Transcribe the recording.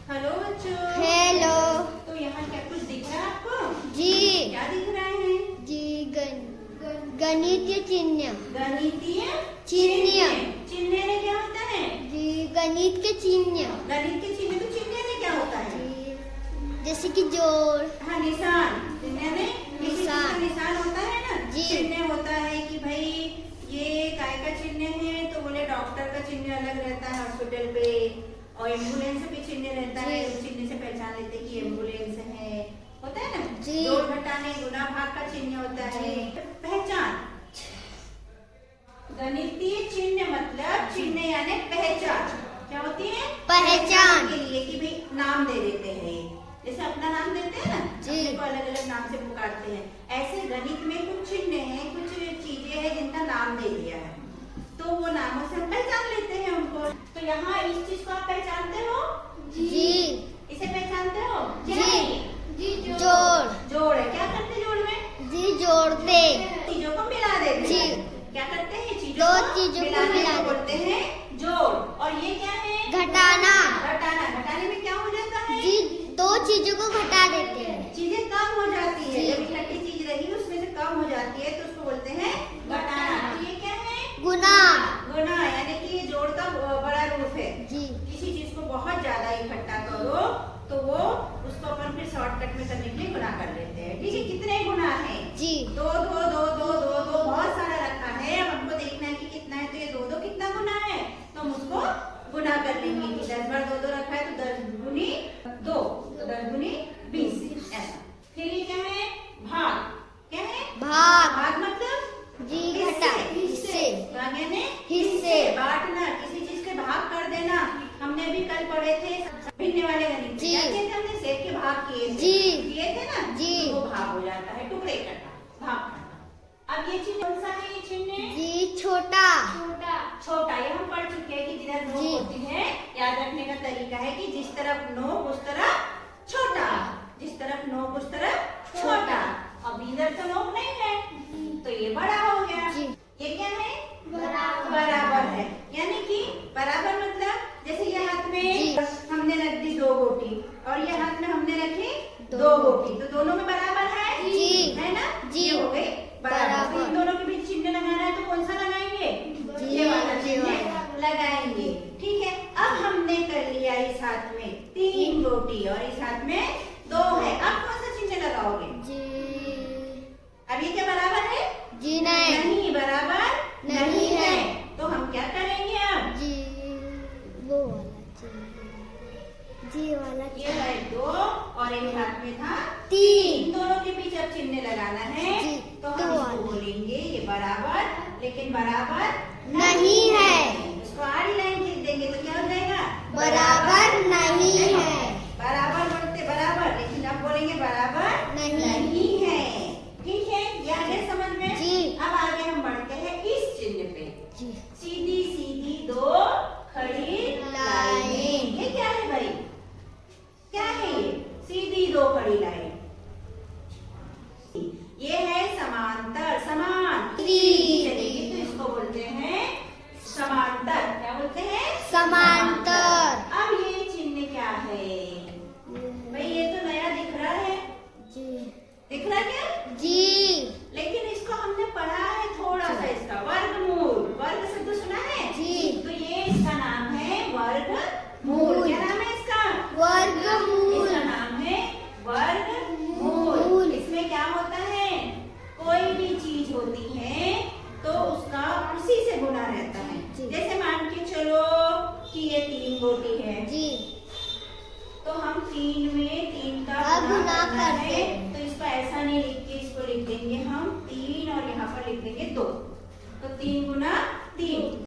Hello बच्चों। Hello. तो यहाँ क्या कुछ दिख रहा है आपको? जी। क्या दिख रहा है? जी गणितीय चिन्ह। गणितीय चिन्ह। चिन्ह में क्या होता है? जी गणित के चिन्ह। गणित के चिन्ह, तो चिन्ह में क्या होता है? जी जैसे कि जोड़। हाँ, निशान। चिन्ह में किसी चीज का निशान होता है ना। जी। चिन्ह होता है कि भाई ये काय का चिन्ह है, तो बोले डॉक्टर का चिन्ह अलग रहता है हॉस्पिटल पे, और एम्बुलेंस भी चिन्ह रहता है, उस चिन्ह से पहचान लेते हैं कि एम्बुलेंस है, होता है ना। जी। जोड़ घटाने गुना भाग का चिन्ह होता है। पहचान, गणितीय चिन्ह मतलब चिन्ह यानी पहचान। क्या होती है? पहचान के लिए कि भाई नाम दे देते हैं, जैसे अपना नाम देते हैं ना, जी। अपने को अलग अलग नाम से पुकारते हैं, ऐसे गणित में कुछ चिन्ह हैं, कुछ चीजें हैं जिनका नाम दे दिया है, तो वो नामों से हम पहचान लेते हैं उनको। तो यहाँ इस चीज को आप पहचानते हो? जी। इसे पहचानते हो? जी। जोड़। जोड़ है। क्या करते जोड़ में? जी जोड़ते। चीजों को मिला देते जी। हैं। क्या करते हैं? दो चीजों को मिला को बोलते हैं जोड़। और ये क्या है? घटाना। घटाना। घटाने में क्या हो जाता है? जी दो चीजों को घटा देते हैं। चीजें कम हो जाती है। जी। जब इकट्ठी चीज रही उसमें से कम हो जाती है तो उसको बोलते हैं घटाना। तो ये क्या है? गुना। गुना, यानी कि ये जोड़ का बड़ा रूप है। जी। किसी चीज को बहुत ज्यादा इकट्ठा करो तो वो उसको अपन फिर शॉर्टकट में करने के लिए गुना कर लेते हैं। ठीक है, कितने गुना है? जी। दो दो दो दो दो दो बहुत सारा रखा है। अब हमको देखना है कि कितना है, तो ये दो दो कितना गुना है, तो हम उसको गुना कर लेंगे कि 10 बार दो दो रखा है तो 10 गुनी 2, तो 10 गुनी 20, ऐसा। फिर ये क्या है? भाग। क्या है? भाग। भाग मतलब जी घटा हिस्से। भाग यानी हिस्से। बांटना, किसी चीज के भाग कर देना। हमने भी कल पढ़े थे भिन्न वाले गणित। जी। क्या किए थे हमने? सेब के भाग किए थे। जी। किए थे ना। जी। तो वो भाग हो जाता है, टुकड़े करना, भाग करना। अब ये चीज कौन सा है? ये चिन्ह जी छोटा। छोटा। ये हम पढ़ चुके हैं कि जिधर नोक जी। होती है, याद रखने का तरीका है कि जिस तरफ नोक उस तरफ छोटा, जिस तरफ नोक उस तरफ छोटा। अब इधर तो नोक नहीं है तो ये बड़ा हो गया। जी। ये क्या है? बराबर है। यानी कि बराबर मतलब जैसे ये हाथ में जी। हमने रख दी 2 गोटी और ये हाथ में हमने रखी 2 दो गोटी, तो दोनों में बराबर है। जी। है ना? जी। ये हो गई बराबर। तो इन दोनों के बीच चिन्ह लगाना है तो कौन सा लगाएंगे? जी। ये वाला जी चिन्ह वाला। लगाएंगे। ठीक है, अब हमने कर लिया इस हाथ में 3 गोटी और इस हाथ में 2 है। अब कौन सा चिन्ह लगाओगे? जी। अब ये क्या बराबर है? जी नहीं। नहीं, बराबर नहीं है। तो हम क्या करेंगे अब? जी वो वाला चिन्ह। जी वाला ये है 2 और एक हाथ में था 3। इन दोनों के बीच अब चिन्ह लगाना है। जी, तो तो हम इसको वाला। बोलेंगे ये बराबर, लेकिन बराबर नहीं है। उसको आड़ी लाइन खींच देंगे तो क्या हो जाएगा? बराबर नहीं है। बराबर बोलते बराबर, लेकिन अब बोलेंगे बराबर नहीं है। ठीक है, ये आ गया समझ में? जी। अब आगे हम बढ़ते हैं इस चिन्ह पे। जी। सीधी सीधी 2 खड़ी लाइनें। ये क्या है भाई? क्या है ये? सीधी 2 खड़ी लाइन। ये है समांतर, समान। सीधी चलेगी तो इसको बोलते हैं समांतर। क्या बोलते हैं? समांतर। अब ये चिन्ह क्या है भाई? ये तो नया दिख रहा है। जी। दिख रहा है क्या? जी। लेकिन इसको हमने पढ़ा है थोड़ा सा, इसका वर्गमूल। वर्ग शब्द सुना है? जी। तो ये इसका नाम है वर्गमूल। क्या नाम है इसका? वर्गमूल। इसका नाम है वर्गमूल। इसमें क्या होता है? कोई भी चीज होती है तो उसका उसी से गुना रहता है। जी। जैसे मान के चलो कि ये 3 गोटी है, जी। तो हम 3 में 3 का गुना गुना करना करते है। हैं। तो इसको ऐसा नहीं लिख के इसको लिख देंगे हम 3 और यहाँ पर लिख देंगे 2, तो 3 गुना 3।